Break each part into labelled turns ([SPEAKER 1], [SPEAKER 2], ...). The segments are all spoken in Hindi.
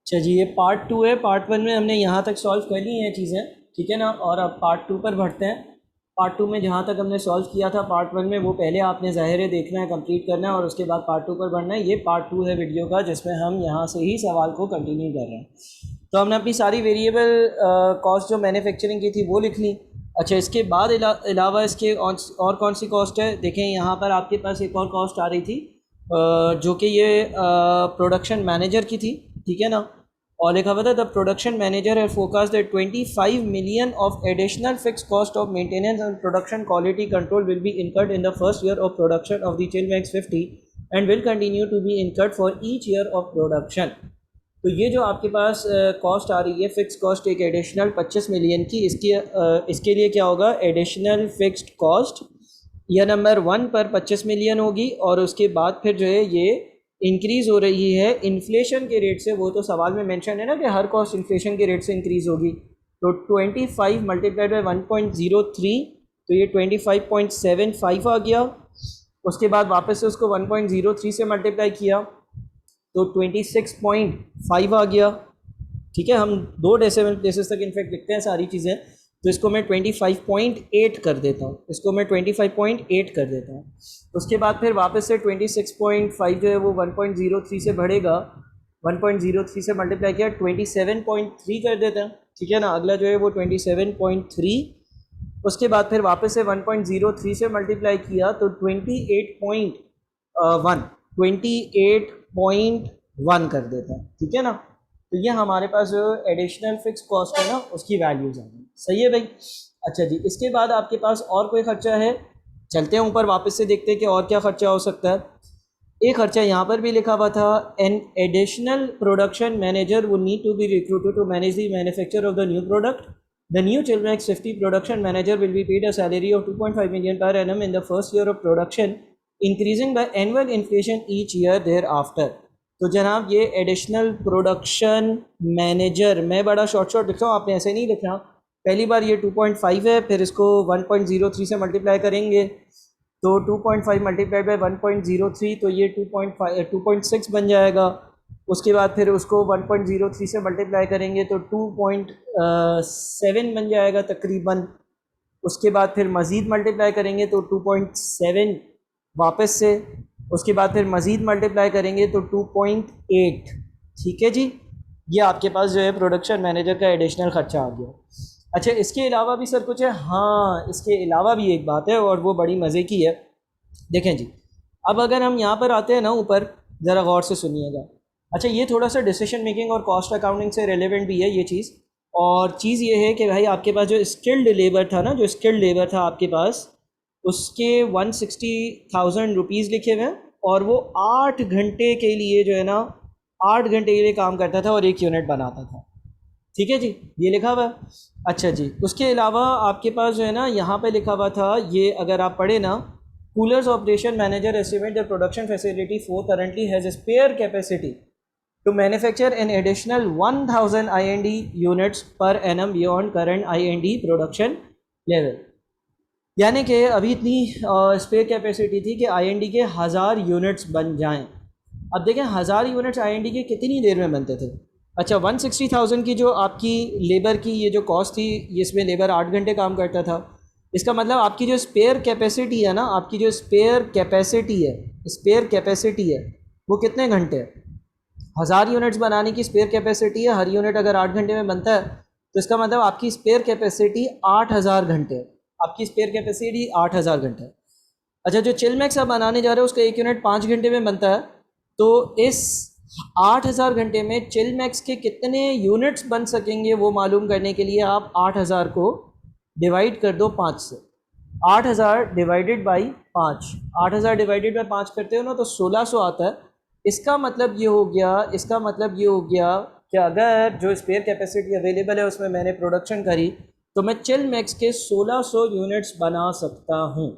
[SPEAKER 1] अच्छा जी, ये पार्ट 2 है। पार्ट 1 में हमने यहाँ तक सॉल्व कर ली हैं चीज़ें, ठीक है ना। और अब पार्ट 2 पर बढ़ते हैं। पार्ट 2 में जहाँ तक हमने सॉल्व किया था पार्ट 1 में, वो पहले आपने ज़ाहिर है देखना है, कंप्लीट करना है, और उसके बाद पार्ट 2 पर बढ़ना है। ये पार्ट 2 है वीडियो का, जिसमें हम यहाँ से ही सवाल को कंटिन्यू कर रहे हैं। तो हमने अपनी सारी वेरिएबल कॉस्ट जो मैन्युफैक्चरिंग की थी वो लिख ली। अच्छा, इसके बाद अलावा इसके और कौन सी कॉस्ट है, देखें यहाँ पर आपके पास एक और कॉस्ट आ रही थी, जो कि ये प्रोडक्शन मैनेजर की थी, ठीक है ना। और लिखा हुआ था the production manager have forecast that 25 million of additional fix cost of maintenance and production quality control will be incurred in the first year of production of the Chilmax 50 and will continue to be incurred for each year of production. तो ये जो आपके पास कॉस्ट आ रही है, फिक्स कॉस्ट एक एडिशनल 25 मिलियन की, इसके लिए क्या होगा, एडिशनल फिक्स्ड कॉस्ट यह नंबर 1 पर 25 मिलियन होगी, और उसके बाद फिर जो है ये इंक्रीज़ हो रही है इन्फ्लेशन के रेट से। वो तो सवाल में मेंशन है ना कि हर कॉस्ट इन्फ्लेशन के रेट से इंक्रीज़ होगी। तो 25 मल्टीप्लाइड बाई 1.03, तो ये 25.75 आ गया। उसके बाद वापस से उसको 1.03 से मल्टीप्लाई किया तो 26.5 आ गया, ठीक है। हम 2 डेसिमल प्लेसेस तक इनफैक्ट लिखते हैं सारी चीज़ें, तो इसको मैं 25.8 कर देता हूँ, इसको मैं 25.8 कर देता हूँ। उसके बाद फिर वापस से 26.5 जो है वो 1.03 से बढ़ेगा, 1.03 से मल्टीप्लाई किया 27.3 कर देते हैं, ठीक है ना। अगला जो है वो 27.3। उसके बाद फिर वापस से 1.03 से मल्टीप्लाई किया तो 28.1 कर देते हैं, ठीक है ना। तो ये हमारे पास जो एडिशनल फिक्स कॉस्ट है ना, उसकी वैल्यूज आ गई। सही है भाई। अच्छा जी, इसके बाद आपके पास और कोई खर्चा है, चलते हैं ऊपर वापस से देखते हैं कि और क्या खर्चा हो सकता है। एक खर्चा यहाँ पर भी लिखा हुआ था, an additional production manager would need to be recruited to manage the manufacture of the new product. The new Chilmax 50 production manager will be paid a salary of 2.5 million per annum in the first year of production, increasing by annual inflation each year thereafter. तो जनाब ये एडिशनल प्रोडक्शन मैनेजर, मैं बड़ा शॉर्ट लिखता हूँ, आपने ऐसे नहीं लिखना। पहली बार ये 2.5 है, फिर इसको 1.03 से मल्टीप्लाई करेंगे तो 2.5 मल्टीप्लाई बाई 1.03, तो ये 2.6 बन जाएगा। उसके बाद फिर उसको 1.03 से मल्टीप्लाई करेंगे तो 2.7 बन जाएगा तकरीबन। उसके बाद फिर मज़ीद मल्टीप्लाई करेंगे तो 2.7 वापस से, उसके बाद फिर मज़ीद मल्टीप्लाई करेंगे तो 2.8, ठीक है जी। ये आपके पास जो है प्रोडक्शन मैनेजर का एडिशनल खर्चा आ गया। अच्छा, इसके अलावा भी सर कुछ है? हाँ, इसके अलावा भी एक बात है और वो बड़ी मज़े की है। देखें जी, अब अगर हम यहाँ पर आते हैं ना ऊपर, ज़रा गौर से सुनिएगा। अच्छा, ये थोड़ा सा डिसीजन मेकिंग और कॉस्ट अकाउंटिंग से रिलेवेंट भी है ये चीज़। और चीज़ ये है कि भाई आपके पास जो स्किल्ड लेबर था ना, जो स्किल्ड लेबर था आपके पास, उसके 160,000 रुपीज़ लिखे हुए हैं, और वो 8 घंटे के लिए जो है ना, 8 घंटे के लिए काम करता था और 1 यूनिट बनाता था, ठीक है जी, ये लिखा हुआ है। अच्छा जी, उसके अलावा आपके पास जो है ना, यहाँ पे लिखा हुआ था, ये अगर आप पढ़े ना, coolers operation manager estimate the production facility 4 currently has spare capacity to manufacture an additional 1000 IND units per annum beyond current IND production level। यानी कि अभी इतनी स्पेयर कैपेसिटी थी कि IND के 1000 यूनिट्स बन जाएं। अब देखें 1000 यूनिट्स IND के कितनी देर में बनते थे। अच्छा, 160,000 की जो आपकी लेबर की ये जो कॉस्ट थी, इसमें लेबर 8 घंटे काम करता था। इसका मतलब आपकी जो स्पेयर कैपेसिटी है ना, आपकी जो स्पेयर कैपेसिटी है वो कितने घंटे है? 1000 यूनिट्स बनाने की स्पेयर कैपेसिटी है, हर यूनिट अगर 8 घंटे में बनता है तो इसका मतलब आपकी स्पेयर कैपेसिटी 8000 घंटे है। आपकी स्पेयर कैपेसिटी 8000 घंटे है। अच्छा, जो चिलमैक्स आप बनाने जा रहे हो उसका 1 यूनिट 5 घंटे में बनता है, तो इस 8000 घंटे में चिलमैक्स के कितने यूनिट्स बन सकेंगे वो मालूम करने के लिए आप 8000 को डिवाइड कर दो 5 से। 8000 डिवाइडेड बाई 5, 8000 डिवाइडेड बाई 5 करते हो ना तो 1600 आता है। इसका मतलब ये हो गया कि अगर जो स्पेयर कैपेसिटी अवेलेबल है उसमें मैंने प्रोडक्शन करी तो मैं चिलमैक्स के 1600 यूनिट्स बना सकता हूँ।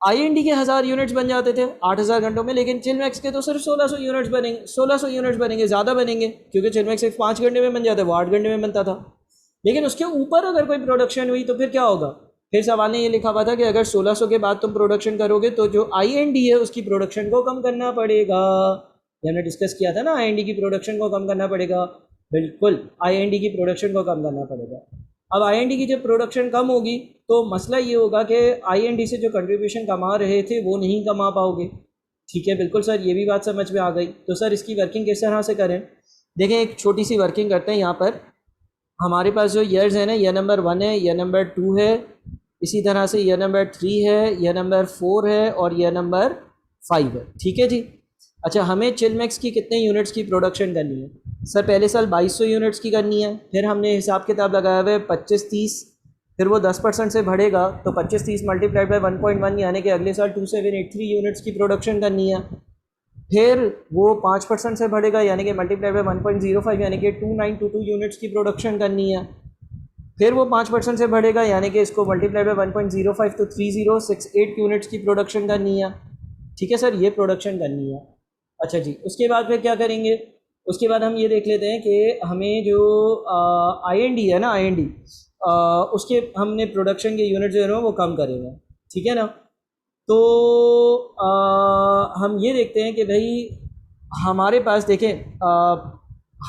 [SPEAKER 1] IND के 1000 यूनिट्स बन जाते थे 8000 घंटों में, लेकिन चिलमैक्स के तो सिर्फ 1600 यूनिट्स बनेंगे। 1600 यूनिट्स बनेंगे, ज़्यादा बनेंगे, क्योंकि चिलमैक्स सिर्फ 5 घंटे में बन जाता है, वो 8 घंटे में बनता था। लेकिन उसके ऊपर अगर कोई प्रोडक्शन हुई तो फिर क्या होगा? फिर सवाल ने ये लिखा हुआ था कि अगर 1600 के बाद तुम प्रोडक्शन करोगे तो जो IND है उसकी प्रोडक्शन को कम करना पड़ेगा। ये हमने डिस्कस किया था ना, आईएनडी की प्रोडक्शन को कम करना पड़ेगा। बिल्कुल, आईएनडी की प्रोडक्शन को कम करना पड़ेगा। अब आईएनडी की जब प्रोडक्शन कम होगी तो मसला ये होगा कि आईएनडी से जो कंट्रीब्यूशन कमा रहे थे वो नहीं कमा पाओगे। ठीक है, बिल्कुल सर, ये भी बात समझ में आ गई। तो सर इसकी वर्किंग किस तरह से करें? देखें, एक छोटी सी वर्किंग करते हैं। यहाँ पर हमारे पास जो ईयर्स है ना, ईयर नंबर 1 है, ईयर नंबर 2 है, इसी तरह से ईयर नंबर 3 है, ईयर नंबर 4 है और ईयर नंबर 5 है। ठीक है जी। अच्छा, हमें चिलमैक्स की कितने यूनिट्स की प्रोडक्शन करनी है? सर पहले साल 2200 यूनिट्स की करनी है। फिर हमने हिसाब किताब लगाया हुआ है 25-30, फिर वो 10% से बढ़ेगा तो 25-30 मल्टीप्लाइड बाई 1.1 यानी कि अगले साल 2783 यूनिट्स की प्रोडक्शन करनी है। फिर वो 5% से बढ़ेगा यानी कि मल्टीप्लाई बाई 1.05 यानी कि 2922 यूनिट्स की प्रोडक्शन करनी है। फिर वो 5% से बढ़ेगा यानी कि इसको मल्टीप्लाई बाई 1.05 तो 3068 यूनिट्स की प्रोडक्शन करनी है। ठीक है सर, ये प्रोडक्शन करनी है। अच्छा जी, उसके बाद फिर क्या करेंगे? उसके बाद हम ये देख लेते हैं कि हमें जो आईएनडी है ना, आईएनडी उसके हमने प्रोडक्शन के यूनिट जो है ना वो कम करेंगे। ठीक है ना। तो हम ये देखते हैं कि भाई हमारे पास देखें,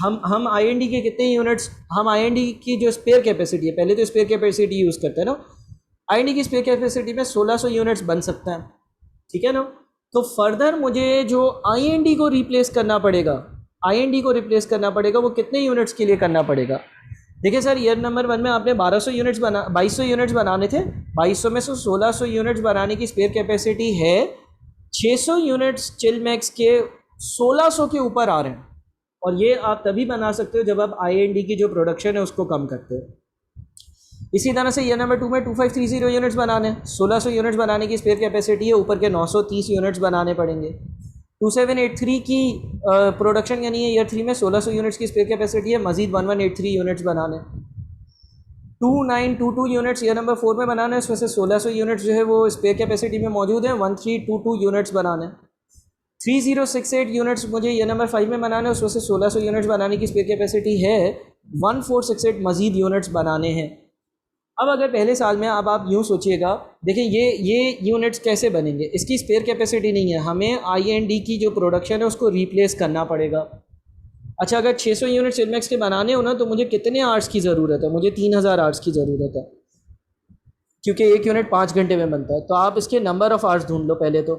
[SPEAKER 1] हम आईएनडी के कितने यूनिट्स, हम आईएनडी की जो स्पेयर कैपेसिटी है, पहले तो स्पेयर कैपेसिटी यूज़ करते हैं ना। आईएनडी की स्पेयर कैपेसिटी में 1600 यूनिट्स बन सकता है। ठीक है ना। तो फर्दर मुझे जो आईएनडी को रिप्लेस करना पड़ेगा, आईएनडी को रिप्लेस करना पड़ेगा, वो कितने यूनिट्स के लिए करना पड़ेगा? देखिए सर, ईयर नंबर 1 में आपने 2200 यूनिट्स बनाने थे। 2200 में से 1600 यूनिट्स बनाने की स्पेयर कैपेसिटी है। 600 यूनिट्स चिलमैक्स के 1600 के ऊपर आ रहे हैं, और ये आप तभी बना सकते हो जब आप आईएनडी की जो प्रोडक्शन है उसको कम करते हो। इसी तरह से ईयर नंबर 2 में 2530 यूनिट्स बनाने हैं। 1600 यूनिट्स बनाने की स्पेयर कैपेसिटी है, ऊपर के 930 यूनिट्स बनाने पड़ेंगे। 2783 की प्रोडक्शन यानी है ईयर 3 में 1600 यूनिट्स की स्पेयर कैपेसिटी है, मजीद 1183 यूनिट्स बनाने। 2922 यूनिट्स ईयर नंबर 4 में बनाना है, उसमें से 1600 यूनिट्स जो है वो स्पेयर कैपेसिटी में मौजूद है, 1322 यूनिट्स बनाने। 3068 यूनिट्स मुझे ईयर नंबर 5 में बनाना है, उसमें से 1600 यूनिट्स बनाने की स्पेयर कैपेसिटी है, 1468 मजीद यूनिट्स बनाने हैं। अब अगर पहले साल में, अब आप यूँ सोचिएगा, देखिए ये यूनिट्स कैसे बनेंगे? इसकी स्पेयर कैपेसिटी नहीं है, हमें आईएनडी की जो प्रोडक्शन है उसको रिप्लेस करना पड़ेगा। अच्छा, अगर 600 यूनिट चिलमैक्स के बनाने हो ना तो मुझे कितने आवर्स की ज़रूरत है? मुझे 3000 आवर्स की ज़रूरत है, क्योंकि एक यूनिट 5 घंटे में बनता है। तो आप इसके नंबर ऑफ़ आवर्स ढूंढ लो पहले तो,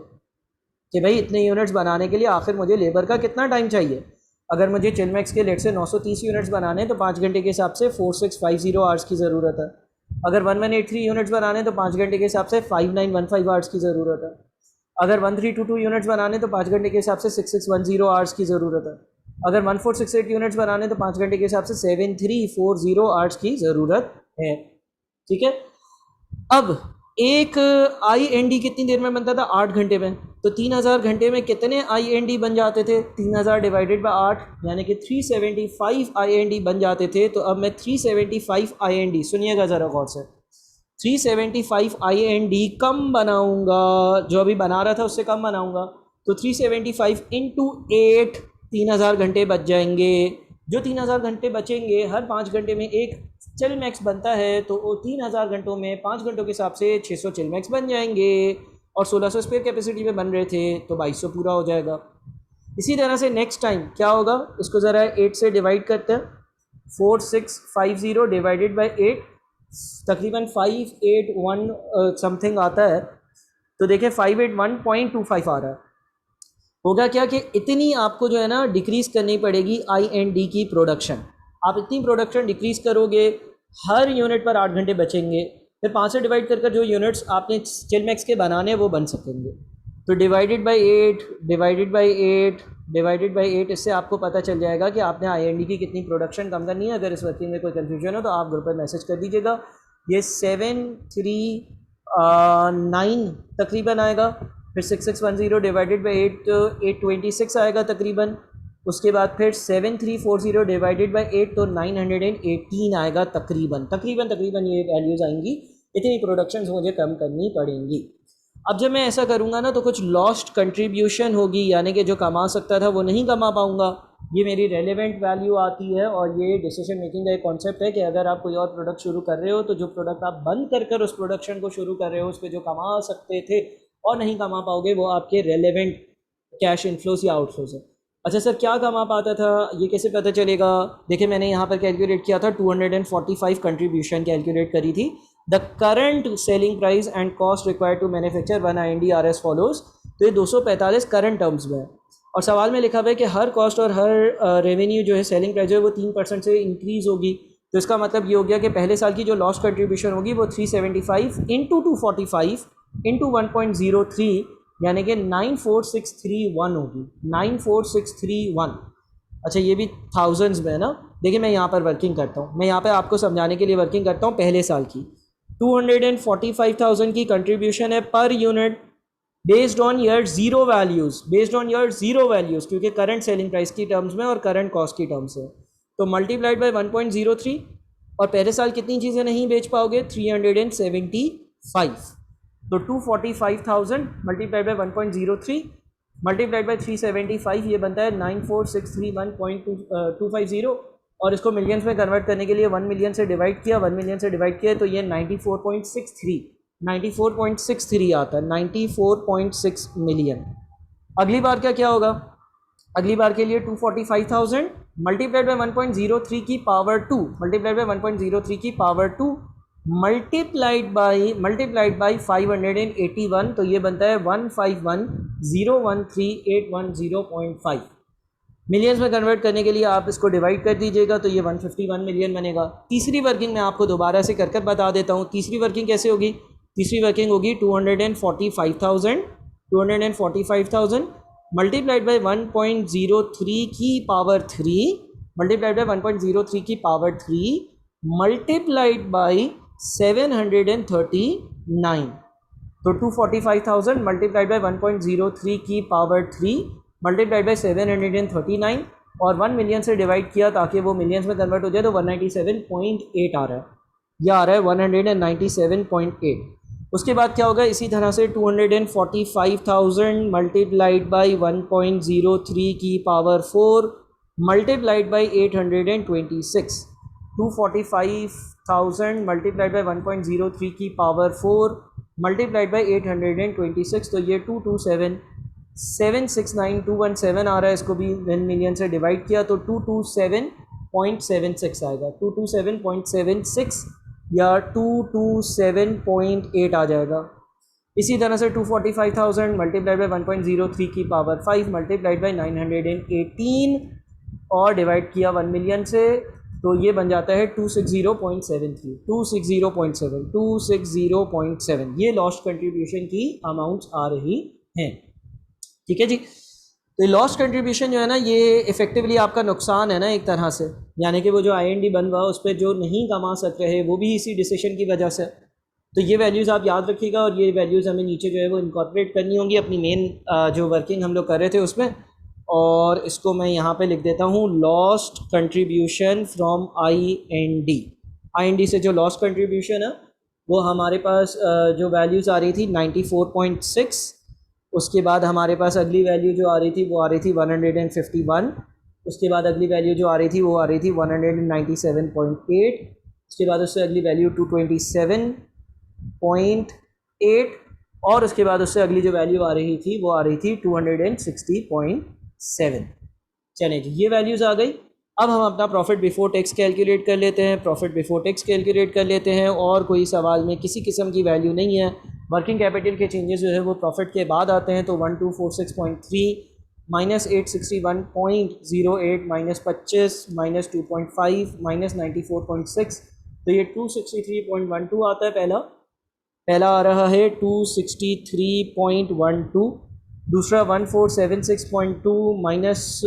[SPEAKER 1] कि भाई इतने यूनिट्स बनाने के लिए आखिर मुझे लेबर का कितना टाइम चाहिए। अगर मुझे चिलमैक्स के लेट से 930 यूनिट्स बनाने हैं तो 5 घंटे के हिसाब से 4650 आवर्स की ज़रूरत है। अगर 1183 यूनिट्स बनाने तो 5 घंटे के हिसाब से 5915 आवर्स की ज़रूरत है। अगर 1322 यूनिट्स बनाने तो 5 घंटे के हिसाब से 6610 आवर्स की ज़रूरत है। अगर 1468 यूनिट्स बनाने तो 5 घंटे के हिसाब से 7340 आवर्स की ज़रूरत है। ठीक है। अब एक आईएनडी कितनी देर में बनता था? 8 घंटे में। तो 3000 घंटे में कितने आईएनडी बन जाते थे? 3000 डिवाइडेड बाय 8 यानी कि 375 आईएनडी बन जाते थे। तो अब मैं 375 आईएनडी, सुनिएगा ज़रा गौर से, 375 आईएनडी कम बनाऊंगा, जो अभी बना रहा था उससे कम बनाऊंगा। तो 375 इंटू 8, 3000 घंटे बच जाएंगे। जो 3000 घंटे बचेंगे, हर 5 घंटे में एक चिलमैक्स बनता है, तो वो 3000 घंटों में 5 घंटों के हिसाब से 600 चिलमैक्स बन जाएंगे, और 1600 स्पेयर कैपेसिटी में बन रहे थे तो 2200 पूरा हो जाएगा। इसी तरह से नेक्स्ट टाइम क्या होगा, इसको ज़रा 8 से डिवाइड करते हैं। 4650 डिवाइडेड बाई 8 तकरीबन 581 समथिंग आता है। तो देखिए 581.25 आ रहा है। होगा क्या कि इतनी आपको जो है ना डिक्रीज़ करनी पड़ेगी आईएनडी की प्रोडक्शन। आप इतनी प्रोडक्शन डिक्रीज़ करोगे, हर यूनिट पर 8 घंटे बचेंगे। फिर 5 से डिवाइड कर जो यूनिट्स आपने चिलमैक्स के बनाने वो बन सकेंगे। तो divided by 8 divided by 8 divided by 8, इससे आपको पता चल जाएगा कि आपने आईएनडी की कितनी प्रोडक्शन कम करनी है। अगर इस वर्किंग में कोई कन्फ्यूजन हो तो आप ग्रुप पर मैसेज कर दीजिएगा। ये 739 तकरीबन आएगा। फिर 6610 डिवाइडेड बाई 8 तो 826 आएगा तकरीबन। उसके बाद फिर 7340 डिवाइडेड बाई 8 तो 918 आएगा तकरीबन। तकरीबन ये वैल्यूज़ आएंगी। इतनी प्रोडक्शंस मुझे कम करनी पड़ेंगी। अब जब मैं ऐसा करूँगा ना तो कुछ लॉस्ट कंट्रीब्यूशन होगी, यानी कि जो कमा सकता था वो नहीं कमा पाऊँगा। ये मेरी रेलेवेंट वैल्यू आती है, और ये डिसीजन मेकिंग का एक कॉन्सेप्ट है कि अगर आप कोई और प्रोडक्ट शुरू कर रहे हो तो जो प्रोडक्ट आप बंद कर उस प्रोडक्शन को शुरू कर रहे हो, उस पर जो कमा सकते थे और नहीं कमा पाओगे, वो आपके रेलेवेंट कैश इनफ्लोज या आउटफ्लोज है। अच्छा सर, क्या काम आप आता था, ये कैसे पता चलेगा? देखिए मैंने यहाँ पर कैलकुलेट किया था, 245 कंट्रीब्यूशन कैलकुलेट करी थी। The current selling price and cost required to manufacture 1 IND R S follows. तो ये 245 करंट टर्म्स में है, और सवाल में लिखा हुआ है कि हर कॉस्ट और हर रेवेन्यू जो है, सेलिंग प्राइस जो है वो 3% से इंक्रीज़ होगी। तो इसका मतलब ये हो गया कि पहले साल की जो लॉस्ट कंट्रीब्यूशन होगी वो 375 इंटू 245 इंटू 1.03, यानी कि 94631 होगी, 94631। अच्छा ये भी थाउजेंड्स में है ना। देखिए मैं यहाँ पर वर्किंग करता हूँ, मैं यहाँ पर आपको समझाने के लिए वर्किंग करता हूँ पहले साल की। 245,000 की कंट्रीब्यूशन है per unit, based on year zero values, based on year zero values, क्योंकि करंट सेलिंग प्राइस की टर्म्स में और करंट कॉस्ट की टर्म्स है। तो मल्टीप्लाइड बाय 1.03, और पहले साल कितनी चीज़ें नहीं बेच पाओगे? 375। तो 245,000 मल्टीप्लाइड बाय 1.03 मल्टीप्लाइड बाय 375, ये बनता है 94,631.250, और इसको मिलियंस में कन्वर्ट करने के लिए 1 मिलियन से डिवाइड किया, 1 मिलियन से डिवाइड किया तो ये 94.63 आता है, 94.6 मिलियन। अगली बार क्या होगा? अगली बार के लिए 245,000 मल्टीप्लाइड बाय 1.03 की पावर 2, मल्टीप्लाइड बाय 1.03 की पावर 2 मल्टीप्लाइड बाय 581, तो ये बनता है 151,013,810.5। मिलियंस में कन्वर्ट करने के लिए आप इसको डिवाइड कर दीजिएगा तो ये 151 मिलियन बनेगा। तीसरी वर्किंग मैं आपको दोबारा से कर बता देता हूँ। तीसरी वर्किंग कैसे होगी? तीसरी वर्किंग होगी 245,000 मल्टीप्लाइड बाय 1.03 की पावर 3, मल्टीप्लाइड बाय 1.03 की पावर 3 मल्टीप्लाइड बाय 739। तो 245,000 मल्टीप्लाइड बाय 1.03 की पावर 3 मल्टीप्लाइड बाय 739, और 1 मिलियन से डिवाइड किया ताकि वो मिलियंस में कन्वर्ट हो जाए, तो 197.8 आ रहा है, यह आ रहा है 197.8। उसके बाद क्या होगा? इसी तरह से 245,000 मल्टीप्लाइड बाई 1.03 की power 4 multiplied by 826, 245,000 multiplied by 1.03 की पावर 4 मल्टीप्लाइड बाई 826, तो ये 227,769,217 आ रहा है। इसको भी 1 मिलियन से डिवाइड किया तो 227.76 आएगा, 227.76 या 227.8 आ जाएगा। इसी तरह से 245,000 मल्टीप्लाइड बाई 1.03 की पावर 5 मल्टीप्लाइड बाई 918 और डिवाइड किया 1 मिलियन से, तो ये बन जाता है 260.73, 260.7। ये लॉस्ट कंट्रीब्यूशन की अमाउंट्स आ रही हैं। ठीक है जी। तो लॉस्ट कंट्रीब्यूशन जो है ना, ये इफेक्टिवली आपका नुकसान है ना एक तरह से, यानी कि वो जो IND बन रहा उस पर जो नहीं कमा सक रहे वो भी इसी डिसीजन की वजह से। तो ये वैल्यूज़ आप याद रखिएगा, और ये वैल्यूज़ हमें नीचे जो है वो इनकॉर्पोरेट करनी होंगी अपनी मेन जो वर्किंग हम लोग कर रहे थे उसमें। और इसको मैं यहाँ पे लिख देता हूँ, लॉस्ट कंट्रीब्यूशन फ्रॉम IND से जो लॉस्ट कंट्रीब्यूशन है वो हमारे पास जो वैल्यूज़ आ रही थी 94.6, उसके बाद हमारे पास अगली वैल्यू जो आ रही थी वो आ रही थी 151, उसके बाद अगली वैल्यू जो आ रही थी वो आ रही थी 197.8, उसके बाद उससे अगली वैल्यू 227.8, और उसके बाद उससे अगली जो वैल्यू आ रही थी वो आ रही थी 260.7। चलें जी, ये वैल्यूज़ आ गई। अब हम अपना प्रॉफिट बिफोर टैक्स कैलकुलेट कर लेते हैं, प्रॉफिट बिफोर टैक्स कैलकुलेट कर लेते हैं, और कोई सवाल में किसी किस्म की वैल्यू नहीं है। वर्किंग कैपिटल के चेंजेस जो है वो प्रॉफिट के बाद आते हैं, तो 1246.3 माइनस 861.08 माइनस 25 माइनस 2.5 माइनस 94.6, तो ये 263.12 आता है। पहला आ रहा है 263.12, दूसरा 1476.2 माइनस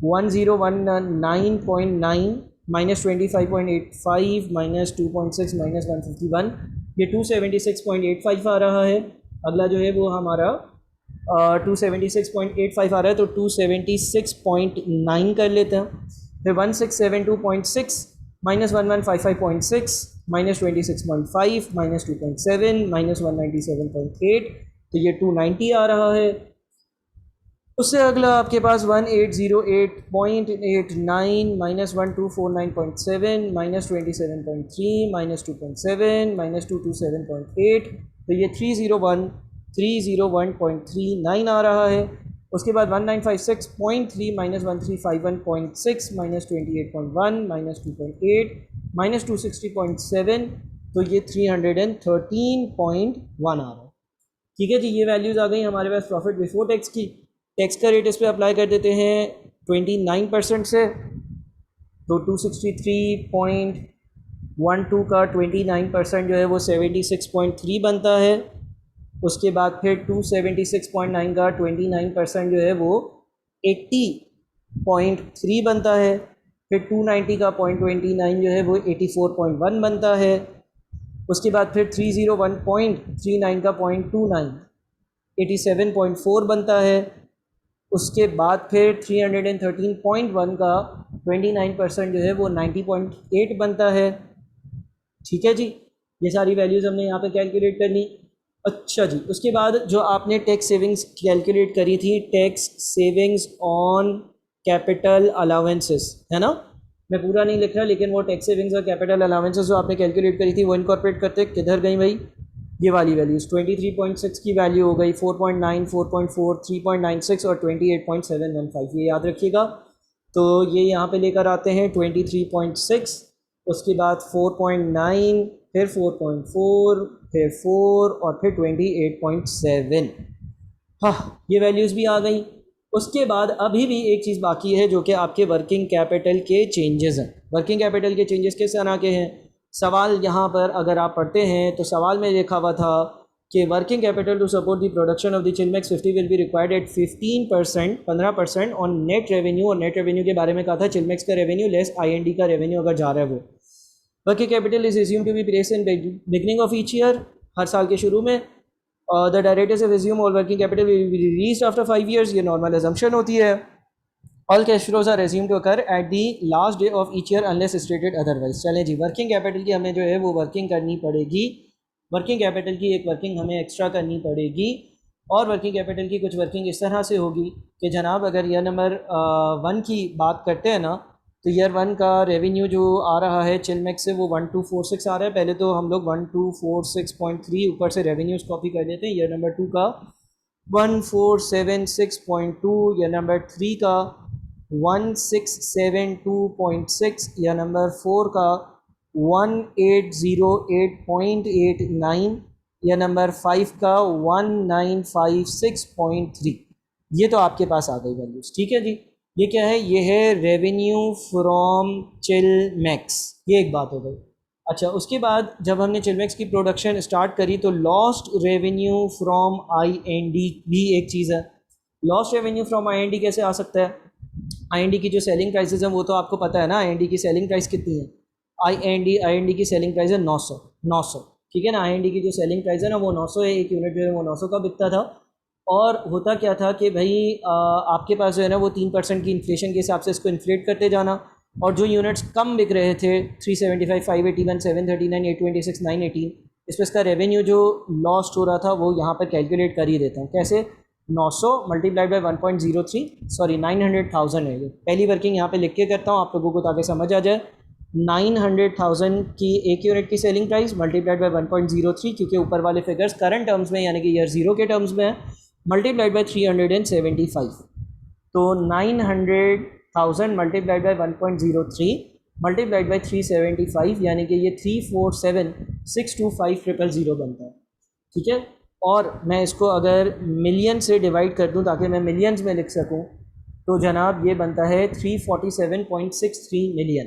[SPEAKER 1] 1019.9 माइनस 25.85 माइनस 2.6 माइनस 151, ये 276.85 आ रहा है। अगला जो है वो हमारा 276.85 आ रहा है, तो 276.9 कर लेते हैं। फिर 1672.6 माइनस 1155.6 माइनस 26.5 माइनस 2.7 माइनस 197.8, तो ये 290 आ रहा है। उससे अगला आपके पास 1808.89 माइनस 1249.7 माइनस 27.3 माइनस 2.7 माइनस 227.8, तो ये 301.39 आ रहा है। उसके बाद 1956.3 माइनस 1351.6 माइनस 28.1 माइनस 2.8 माइनस 260.7, तो ये 313.1 आ रहा है। ठीक है जी, ये वैल्यूज़ आ गई हमारे पास प्रॉफिट बिफोर टैक्स की। टैक्स का रेट इस पर अप्लाई कर देते हैं 29% से, तो 263.12 का 29% जो है वो 76.3 बनता है। उसके बाद फिर 276.9 का 29% जो है वो 80.3 बनता है। फिर 290 का 0.29 जो है वो 84.1 बनता है। उसके बाद फिर 301.39 का 0.29 87.4 बनता है। उसके बाद फिर 313.1 का 29% जो है वो 90.8 बनता है। ठीक है जी, ये सारी वैल्यूज़ हमने यहाँ पे कैलकुलेट कर ली। अच्छा जी, उसके बाद जो आपने टैक्स सेविंग्स कैलकुलेट करी थी, tax savings on capital allowances, है ना, मैं पूरा नहीं लिख रहा, लेकिन वो टैक्स सेविंग्स और कैपिटल अलाउंसेस जो आपने कैलकुलेट करी थी वो इनकॉर्पोरेट करते किधर गई भाई, ये वाली वैल्यूज़ 23.6 की वैल्यू हो गई, 4.9, 4.4, 3.96 और 28.715, ये याद रखिएगा। तो ये यहाँ पे लेकर आते हैं 23.6, उसके बाद 4.9, फिर 4.4, फिर 4 और फिर 28.7। हाँ, ये वैल्यूज़ भी आ गई। उसके बाद अभी भी एक चीज़ बाकी है जो कि आपके वर्किंग कैपिटल के चेंजेस हैं। वर्किंग कैपिटल के चेंजेस किस तरह के हैं, सवाल यहाँ पर अगर आप पढ़ते हैं तो सवाल में लिखा हुआ था कि working capital to support the production of the Chilmax 50 will be required at 15%, 15% on net revenue. और नेट रेवेन्यू के बारे में कहा था चिलमेक्स का रेवेन्यू लेस IND का रेवेन्यू अगर जा रहा है वो। Working capital is assume to be placed in beginning of each year, हर साल के शुरू में। The directors have assume all working capital will be released after 5 years, ये नॉर्मल एजम्पशन होती है। All cash flows are assume to occur at the last day of each year unless stated otherwise. चलें जी, वर्किंग कैपिटल की हमें जो है वो वर्किंग करनी पड़ेगी। वर्किंग कैपिटल की एक वर्किंग हमें एक्स्ट्रा करनी पड़ेगी। और वर्किंग कैपिटल की कुछ वर्किंग इस तरह से होगी कि जनाब अगर ईयर नंबर 1 की बात करते हैं ना, तो ईयर 1 का रेवेन्यू जो आ रहा है चिलमेक्स से वो 1246 आ रहा है। पहले तो हम लोग 1246.3 ऊपर से रेवेन्यूज कॉपी कर लेते हैं। ईयर नंबर 2 का 1476.2, ईयर नंबर 3 का 1672.6, ईयर नंबर 4 का 1808.89, ईयर नंबर 5 का 1956.3। ये तो आपके पास आ गई वैल्यूज़। ठीक है जी, ये क्या है, ये है रेवेन्यू फ्रॉम चिलमेक्स, ये एक बात हो गई। अच्छा, उसके बाद जब हमने चिलमेक्स की प्रोडक्शन स्टार्ट करी तो लॉस्ट रेवेन्यू फ्रॉम IND भी एक चीज़ है। लॉस्ट रेवेन्यू फ्रॉम IND कैसे आ सकता है, IND की जो सेलिंग प्राइसेस हैं वो तो आपको पता है ना, IND की सेलिंग प्राइस कितनी है, IND की सेलिंग प्राइस है 900। ठीक है ना, IND की जो सेलिंग प्राइस है ना वो 900 है, एक यूनिट जो है वो 900 का बिकता था। और होता क्या था कि भाई आपके पास जो है ना वो 3% की इन्फ्लेशन के हिसाब से इसको इन्फ्लेट करते जाना, और जो यूनिट्स कम बिक रहे थे 375, 581, 739, 826, 918, इस पर इसका रेवेन्यू जो लॉस्ट हो रहा था वो यहाँ पर कैलकुलेट कर ही देता हूँ। कैसे, 900 मल्टीप्लाइड बाई 1.03, सॉरी 900,000 है। ये पहली वर्किंग यहाँ पे लिख के करता हूँ आप लोगों को ताकि समझ आ जाए। 900,000 की एक यूनिट की सेलिंग प्राइस मल्टीप्लाइड बाई 1.03, क्योंकि ऊपर वाले फिगर्स करंट टर्म्स में यानी कि ईयर 0 के टर्म्स में है, मल्टीप्लाइड बाई 375। तो 900,000 मल्टीप्लाइड बाई 1.03 मल्टीप्लाइड बाई 375, यानी कि ये 347,625,000 बनता है। ठीक है, और मैं इसको अगर मिलियन से डिवाइड कर दूं ताकि मैं मिलियंस में लिख सकूं, तो जनाब ये बनता है 347.63 मिलियन,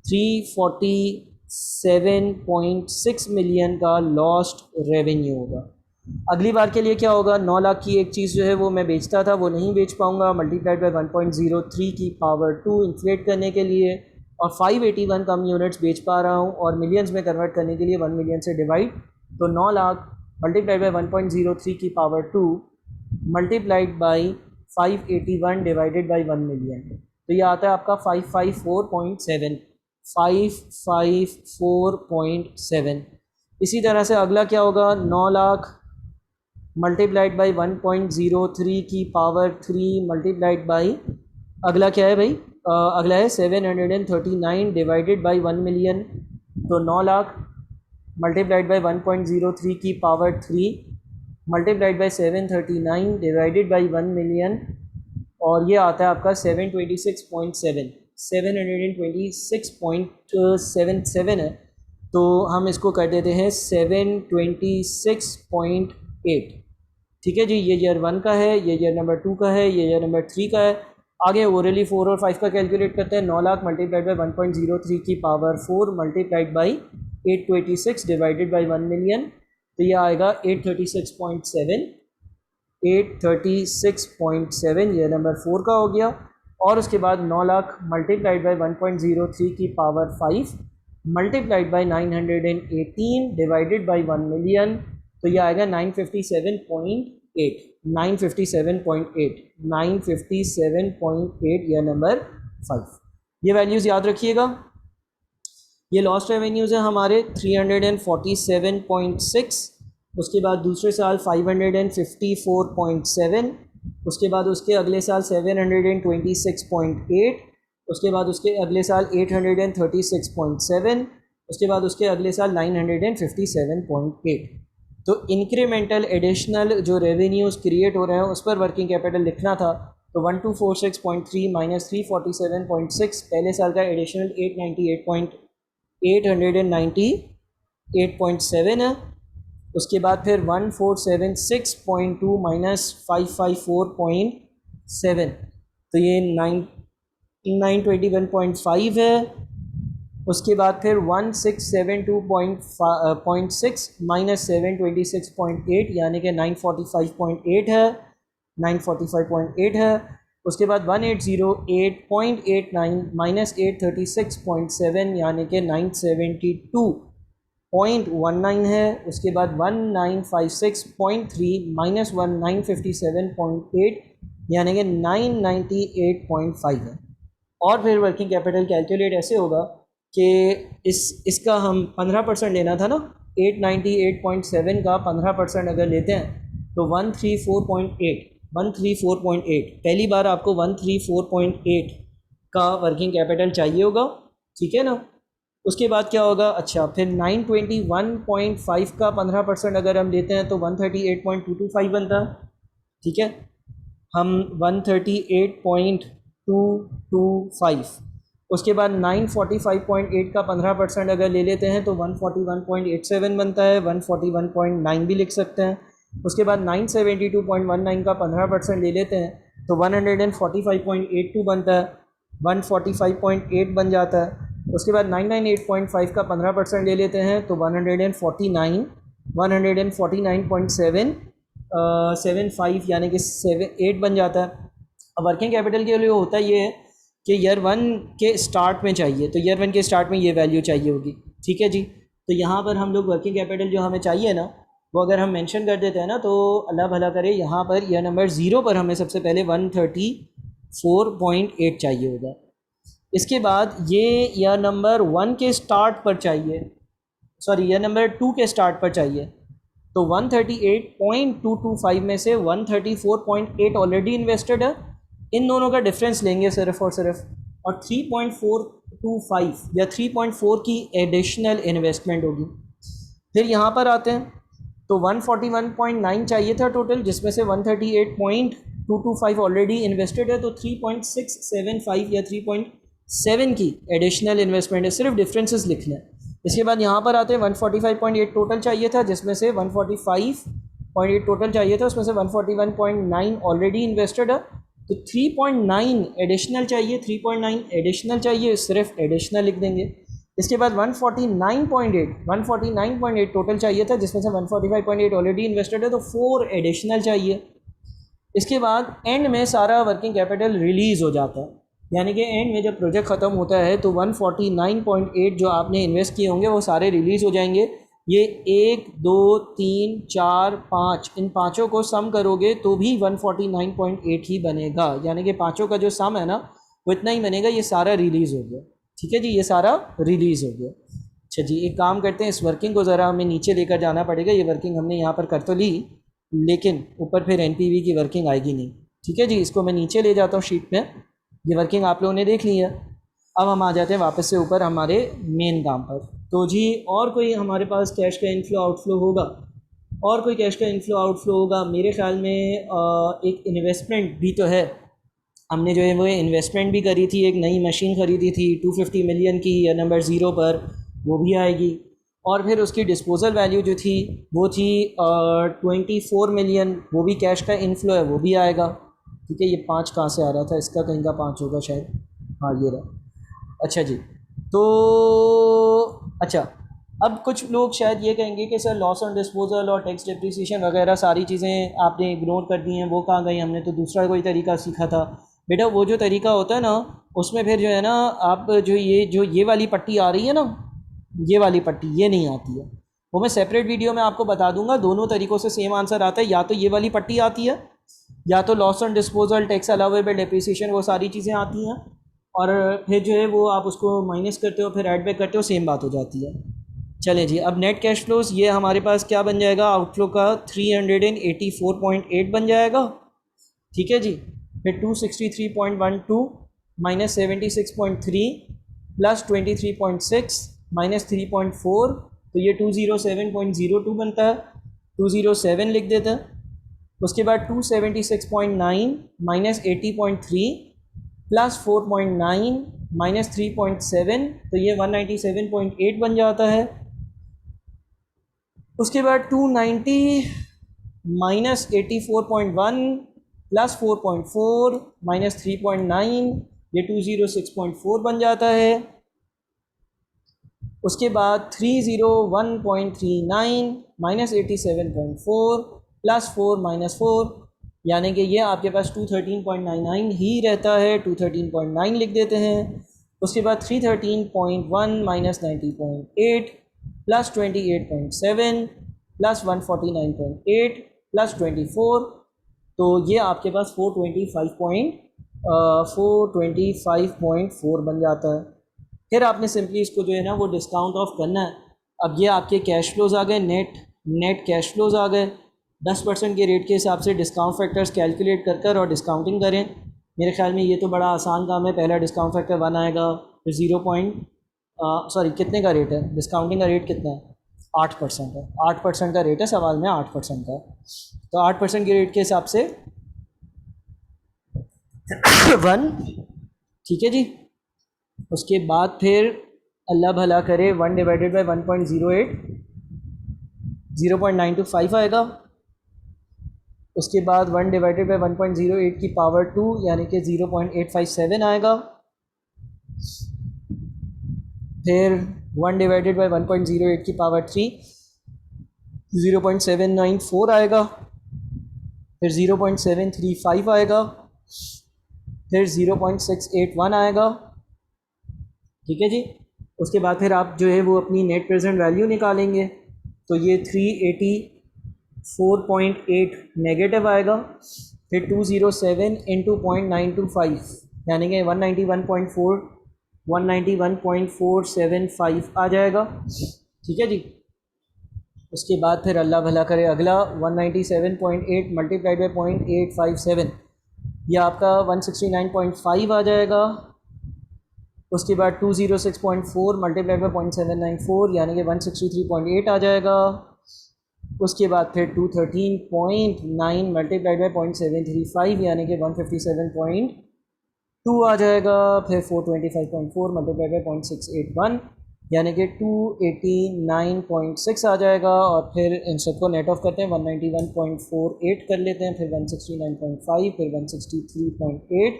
[SPEAKER 1] 347.6 मिलियन का लॉस्ट रेवेन्यू होगा। अगली बार के लिए क्या होगा, 9 लाख की एक चीज़ जो है वो मैं बेचता था वो नहीं बेच पाऊँगा, मल्टीप्लाइड बाई 1.03 की पावर 2 इन्फ्लेट करने के लिए, और 581 कम यूनिट्स बेच पा रहा हूँ, और मिलियंस में कन्वर्ट करने के लिए 1 मिलियन से डिवाइड, तो 9 लाख मल्टीप्लाइड बाई 1.03 की power 2 multiplied by 581 divided by 1 million, तो ये आता है आपका 554.7, 554.7। इसी तरह से अगला क्या होगा, 9 लाख मल्टीप्लाइड बाई 1.03 की पावर 3 मल्टीप्लाइड बाई, अगला क्या है भाई, अगला है 739 डिवाइडेड बाई 1 मिलियन, तो 9 लाख मल्टीप्लाइड बाई 1.03 की power 3 multiplied by 739 divided by 1 million, और ये आता है आपका 726.7, 726.77 है। तो हम इसको कर देते हैं 726.8। ठीक है जी, ये ईयर 1 का है, ये ईयर नंबर 2 का है, ये ईयर नंबर 3 का है। आगे ओरली 4 और 5 का कैलकुलेट करते हैं। 9 लाख मल्टीप्लाइड बाई 1.03 की power 4 multiplied by 826 divided by 1 million, तो ये आएगा 836.7, 836.7 ये नंबर 4 का हो गया। और उसके बाद 9 लाख मल्टीप्लाइड बाई 1.03 की power 5 multiplied by 918 divided by 1 million, तो ये आएगा 957.8, 957.8, 957.8 यह नंबर 5। ये वैल्यूज़ याद रखिएगा। ये लॉस्ट रेवेन्यूज़ है हमारे 347.6, उसके बाद दूसरे साल 554.7, उसके बाद उसके अगले साल 726.8, उसके बाद उसके अगले साल 836.7, उसके बाद उसके अगले साल 957.8। तो इंक्रीमेंटल एडिशनल जो रेवेन्यूज़ क्रिएट हो रहे हैं उस पर वर्किंग कैपिटल लिखना था। तो 1246.3 माइनस 347.6 पहले साल का एडिशनल 898.7 है। उसके बाद फिर 1476.2 माइनस 554.7, तो ये 921.5 है। उसके बाद फिर 1672.6 माइनस 726.8 यानी कि 945.8 है, 945.8 है। उसके बाद 1808.89 माइनस 836.7 यानी कि 972.19 है। उसके बाद 1956.3 माइनस 1957.8 यानी कि 998.5 है। और फिर वर्किंग कैपिटल कैलकुलेट ऐसे होगा कि इसका हम 15% लेना था ना, 898.7 का 15% अगर लेते हैं तो 134.8 पहली बार आपको 134.8 का वर्किंग कैपिटल चाहिए होगा, ठीक है ना। उसके बाद क्या होगा, अच्छा फिर 921.5 का 15% अगर हम लेते हैं तो 138.225 बनता है, ठीक है। हम 138.225, उसके बाद 945.8 का 15% अगर ले लेते हैं तो 141.87 बनता है, 141.9 भी लिख सकते हैं। उसके बाद 972.19 का 15% ले लेते हैं तो 145.82 बनता है, 145.8 बन जाता है। उसके बाद 998.5 का 15% ले लेते हैं तो 149.75 यानी कि 8 बन जाता है। अब वर्किंग कैपिटल के लिए होता ये है कि ईयर 1 के स्टार्ट में चाहिए, तो ईयर 1 के स्टार्ट में ये वैल्यू चाहिए होगी, ठीक है जी। तो यहाँ पर हम लोग वर्किंग कैपिटल जो हमें चाहिए ना वो अगर हम मेंशन कर देते हैं ना तो अल्लाह भला करे यहाँ पर ईयर नंबर 0 पर हमें सबसे पहले 134.8 चाहिए होगा। इसके बाद ये ईयर नंबर 1 के स्टार्ट पर चाहिए, सॉरी ईयर नंबर 2 के स्टार्ट पर चाहिए, तो 138.225 में से 134.8 ऑलरेडी इन्वेस्टेड है, इन दोनों का डिफरेंस लेंगे सिर्फ और सिर्फ, और 3.425 या 3.4 की एडिशनल इन्वेस्टमेंट होगी। फिर यहाँ पर आते हैं तो 141.9 चाहिए था टोटल, जिसमें से 138.225 ऑलरेडी इन्वेस्टेड है, तो 3.675 या 3.7 की एडिशनल इन्वेस्टमेंट है, सिर्फ डिफरेंसेस लिखना है। इसके बाद यहाँ पर आते हैं 145.8 टोटल चाहिए था, जिसमें से 145.8 टोटल चाहिए था, उसमें से 141.9 ऑलरेडी इन्वेस्टेड है, तो 3.9 एडिशनल चाहिए, 3.9 एडिशनल चाहिए, सिर्फ एडिशनल लिख देंगे। इसके बाद 149.8 टोटल चाहिए था, जिसमें से 145.8 ऑलरेडी इन्वेस्टेड है, तो 4 एडिशनल चाहिए। इसके बाद एंड में सारा वर्किंग कैपिटल रिलीज़ हो जाता है, यानी कि एंड में जब प्रोजेक्ट ख़त्म होता है तो 149.8 जो आपने इन्वेस्ट किए होंगे वो सारे रिलीज़ हो जाएंगे। ये 1 2 3 4 5 इन पाँचों को सम करोगे तो भी 149.8 ही बनेगा, यानी कि पाँचों का जो सम है ना वो इतना ही बनेगा। ये सारा रिलीज़ हो गया, ठीक है जी, ये सारा रिलीज़ हो गया। अच्छा जी, एक काम करते हैं, इस वर्किंग को ज़रा हमें नीचे लेकर जाना पड़ेगा। ये वर्किंग हमने यहाँ पर कर तो ली, लेकिन ऊपर फिर एनपीवी की वर्किंग आएगी नहीं, ठीक है जी। इसको मैं नीचे ले जाता हूँ शीट में, ये वर्किंग आप लोगों ने देख ली है। अब हम आ जाते हैं वापस से ऊपर हमारे मेन काम पर। तो जी और कोई हमारे पास कैश का इनफ्लो आउटफ्लो होगा? और कोई कैश का इनफ्लो आउटफ्लो होगा मेरे ख्याल में एक इन्वेस्टमेंट भी तो है, हमने जो है वो इन्वेस्टमेंट भी करी थी, एक नई मशीन ख़रीदी थी 250 मिलियन की या नंबर ज़ीरो पर, वो भी आएगी। और फिर उसकी डिस्पोजल वैल्यू जो थी वो थी 24 मिलियन, वो भी कैश का इनफ्लो है, वो भी आएगा। ठीक है, ये 5 कहाँ से आ रहा था, इसका कहीं का 5 होगा शायद, हाँ ये रहा। अच्छा जी, तो अच्छा, अब कुछ लोग शायद ये कहेंगे कि सर लॉस ऑन डिस्पोजल और टैक्स डिप्रिसिएशन वगैरह सारी चीज़ें आपने इग्नोर कर दी हैं, वो कहाँ गई, हमने तो दूसरा कोई तरीका सीखा था। बेटा वो जो तरीका होता है ना, उसमें फिर जो है ना, आप जो ये वाली पट्टी आ रही है ना, ये वाली पट्टी ये नहीं आती है, वो मैं सेपरेट वीडियो में आपको बता दूंगा। दोनों तरीक़ों से सेम आंसर आता है, या तो ये वाली पट्टी आती है, या तो loss on disposal, tax allowable, depreciation, वो सारी चीज़ें आती हैं, और फिर जो है वो आप उसको माइनस करते हो, फिर ऐड बैक करते हो, सेम बात हो जाती है। चलें जी, अब नेट कैश फ्लोज ये हमारे पास क्या बन जाएगा, आउटफ्लो का 384.8 बन जाएगा। ठीक है जी, फिर 263.12 माइनस 76.3 प्लस 23.6 माइनस 3.4, तो ये 207.02 बनता है, 207 लिख देते हैं। उसके बाद 276.9 माइनस 80.3 प्लस 4.9 माइनस 3.7, तो ये 197.8 बन जाता है। उसके बाद 290 माइनस 84.1 प्लस 4.4 माइनस 3.9, ये 206.4 बन जाता है। उसके बाद 301.39 माइनस 87.4 प्लस 4 माइनस 4, यानी कि ये आपके पास 213.99 ही रहता है, 213.9 लिख देते हैं। उसके बाद 313.1 माइनस 90.8 प्लस 28.7 प्लस 149.8 प्लस 24, तो ये आपके पास 425.4 बन जाता है। फिर आपने सिंपली इसको जो है ना वो डिस्काउंट ऑफ करना है। अब ये आपके कैश फ्लोज आ गए, नेट कैश फ्लोज आ गए। 10% के रेट के हिसाब से डिस्काउंट फैक्टर्स कैलकुलेट कर और डिस्काउंटिंग करें। मेरे ख्याल में ये तो बड़ा आसान काम है। पहला डिस्काउंट फैक्टर 1 आएगा, फिर 0 कितने का रेट है, डिस्काउंटिंग का रेट कितना है, 8% है। 8% का रेट है, सवाल में 8% का, तो 8% के रेट के हिसाब से 1। ठीक है जी, उसके बाद फिर अल्लाह भला करे 1 डिवाइडेड बाई 1.08 0.925 आएगा। उसके बाद 1 डिवाइडेड बाई 1.08 की पावर 2 यानी कि 0.857 आएगा। फिर 1 डिवाइडेड बाई 1.08 की पावर 3 0.794 आएगा। फिर 0.735 आएगा। फिर 0.681 आएगा। ठीक है जी, उसके बाद फिर आप जो है वो अपनी नेट प्रेजेंट वैल्यू निकालेंगे, तो ये 384.8 नेगेटिव आएगा। फिर 207 इंटू 0.925 यानी कि 191.475 आ जाएगा। ठीक है जी, उसके बाद फिर अल्लाह भला करे अगला 197.8 मल्टीप्लाइड बाई 0.857, यह आपका 169.5 आ जाएगा। उसके बाद 206.4 मल्टीप्लाइड बाई 0.794 यानी कि 163.8 आ जाएगा। उसके बाद फिर 213.9 मल्टीप्लाइड बाई 0.735 यानी कि 157.2 आ जाएगा। फिर 425.4 मल्टीप्लाइड बाई 0.681 यानी कि 289.6 आ जाएगा। और फिर इन सबको नेट ऑफ करते हैं, 191.48 कर लेते हैं, फिर 169.5, फिर 163.8,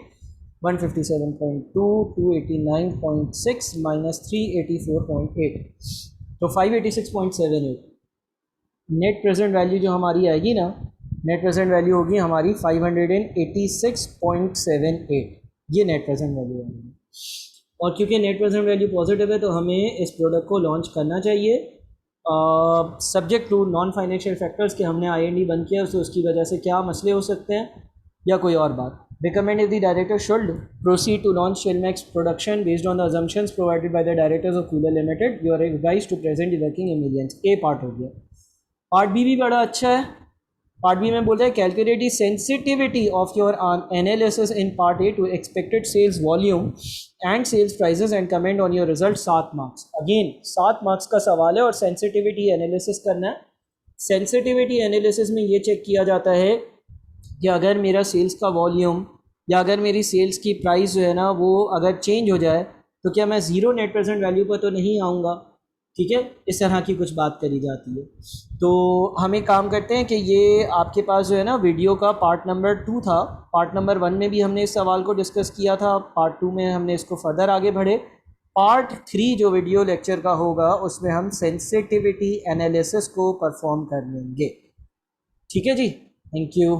[SPEAKER 1] 157.2, 289.6 माइनस 384.8, तो 586.78। नेट प्रेजेंट वैल्यू जो हमारी आएगी ना, नेट प्रेजेंट वैल्यू होगी हमारी 586.78, ये नेट प्रेजेंट वैल्यू है। और क्योंकि नेट प्रेजेंट वैल्यू पॉजिटिव है तो हमें इस प्रोडक्ट को लॉन्च करना चाहिए, subject to non financial factors के हमने IND बंद किया, तो उसकी वजह से क्या मसले हो सकते हैं या कोई और बात। Recommend if the director should proceed to launch Filmex production based on the assumptions provided by the directors of Cooler Limited. You are advised to present the working in millions. A part हो गया। पार्ट बी भी बड़ा अच्छा है। पार्ट बी में बोलता है calculate the sensitivity of your analysis in part A to expected sales volume and sales prices and comment on your result. 7 marks, again 7 marks का सवाल है और सेंसिटिविटी एनालिसिस करना है। सेंसिटिविटी एनालिसिस में ये चेक किया जाता है कि अगर मेरा सेल्स का वॉल्यूम या अगर मेरी सेल्स की प्राइस जो है ना वो अगर चेंज हो जाए तो क्या मैं ज़ीरो नेट प्रेजेंट वैल्यू पर तो नहीं आऊँगा, ठीक है। इस तरह की कुछ बात करी जाती है। तो हम एक काम करते हैं कि ये आपके पास जो है ना वीडियो का पार्ट नंबर 2 था, पार्ट नंबर 1 में भी हमने इस सवाल को डिस्कस किया था, पार्ट 2 में हमने इसको फर्दर आगे बढ़े। पार्ट 3 जो वीडियो लेक्चर का होगा उसमें हम सेंसिटिविटी एनालिसिस को परफॉर्म कर लेंगे, ठीक है जी। Thank you.